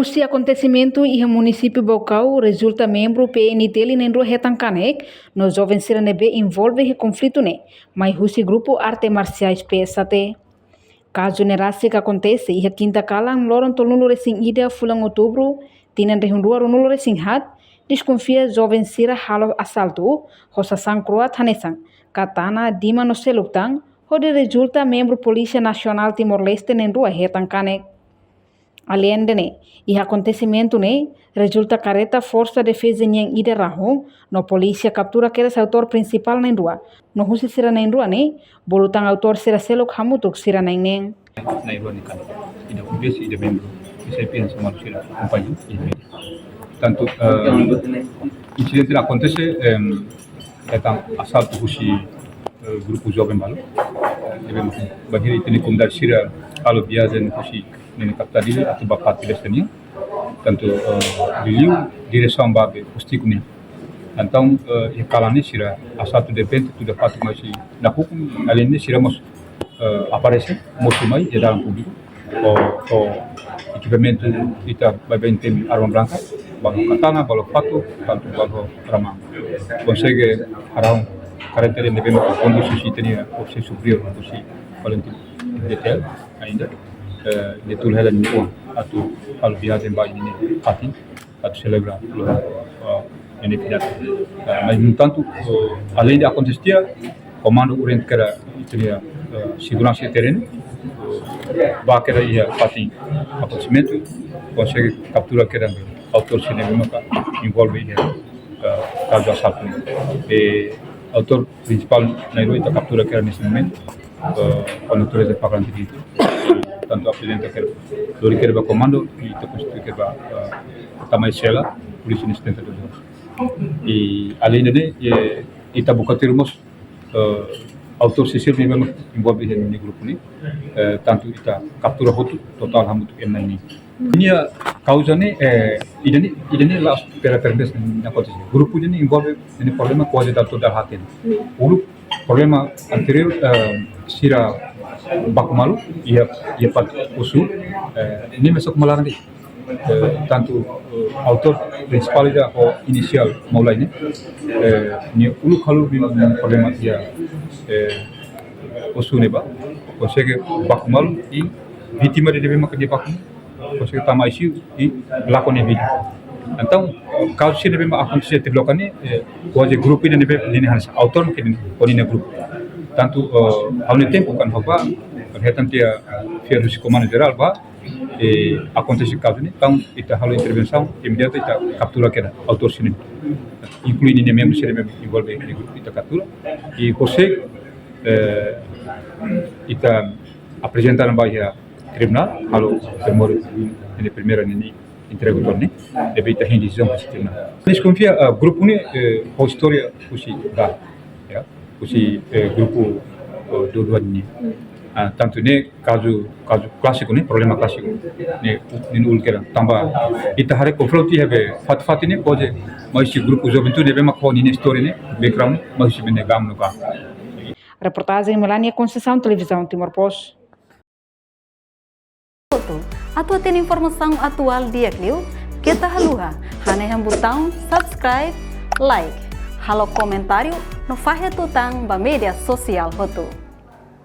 Husi acontecimento e o município Bocau resulta membro PNT nem rua retancanek no jovem Siranebe envolve o conflito né, mas husi grupo arte marciais PSAT. Caso nerasi que acontece e a quinta kala loron tolunu resing ida fulang outubro tinan rehun rua runulu resing hat desconfia jovem Sira halo assalto hosa sangkroa tanesang katana dima no selutang hode resulta membro Polícia Nacional Timor-Leste nem rua retancanek. Além de e acontecimento resulta careta força de defesa yang ida raho no polícia captura que era autor principal nem rua no husi sira nem rua bolutang autor sira selok hamutuk sira nem na rua ni kan ida ubes ida membro saya pensa sama sira companhia tanto incidente acontece tentang assalto husi grupo jovem balu devemos bagir ini kumdar sira kalau biasa husi nini kaptadili atau bapak tilestania tanto beliau direção babe postiku ni então kalani sira assalto depende tudo fato masih na hukum além de sira mos aparece mosumai di dalam público o equipamento kita bem tem arma branca balu katana balu fato tanto balu ramang consegue arang karakter yang devemos condução se tinha ou se superior ou se valentino detail ainda de tudo hela ni atau kalau biasa baik ini hati atau celebrar ini tidak mas no tanto além de acontecer comando urente que era tinha segurança terreno que era ia hati acontecimento consegue capturar que era autor cinema envolve caso assalto autor principal na ilha captura que era nesse momento a natureza pagante itu tanto a presidente que Dori que comando e depois que também Sela polícia nesse tempo e além de ita buka termos autor sisir memang envolve nesse grupo ni tanto ita captura hotu total hamut ini a causa ni idani lá pela permessa na acontece grupo ni envolve nesse problema quase da toda hatin o problema anterior sira Bakumalu ia pat usul ini masuk melarang tanto autor principal da o inicial mulai ni ulu kalau problema ia usul neba consegue Bakumalu e vítima de deve makan dia Bakum consegue tamai siu e lakone vídeo então caso se deve acontecer te blokane quase grupo ini deve ini harus autor que ini grupo tanto ao mesmo tempo kan haba retan dia fiel do comando geral acontece caso ni então ita halo intervenção imediata ita captura que era autor sini incluindo nem membro sini membro envolve ni grupo ita captura e consegue ita apresentar bahia tribunal halo temor ini primeira ni entrega torne deve ita decisão para tribunal desconfia grupo ni história usi da ya usi grupo dua ni tanto ni caso clássico ni problema clássico ni ulkera tambah ita hari konfronti have fat ni pode mas esse grupo juventude deve makon ni história ni background mas se bene gam no ka reportagem Melania Conceição televisão Timor-Post. Atau tem informação atual dia Clio kita haluha hane hambutang subscribe like halo comentário no fahe tutang ba media sosial hotu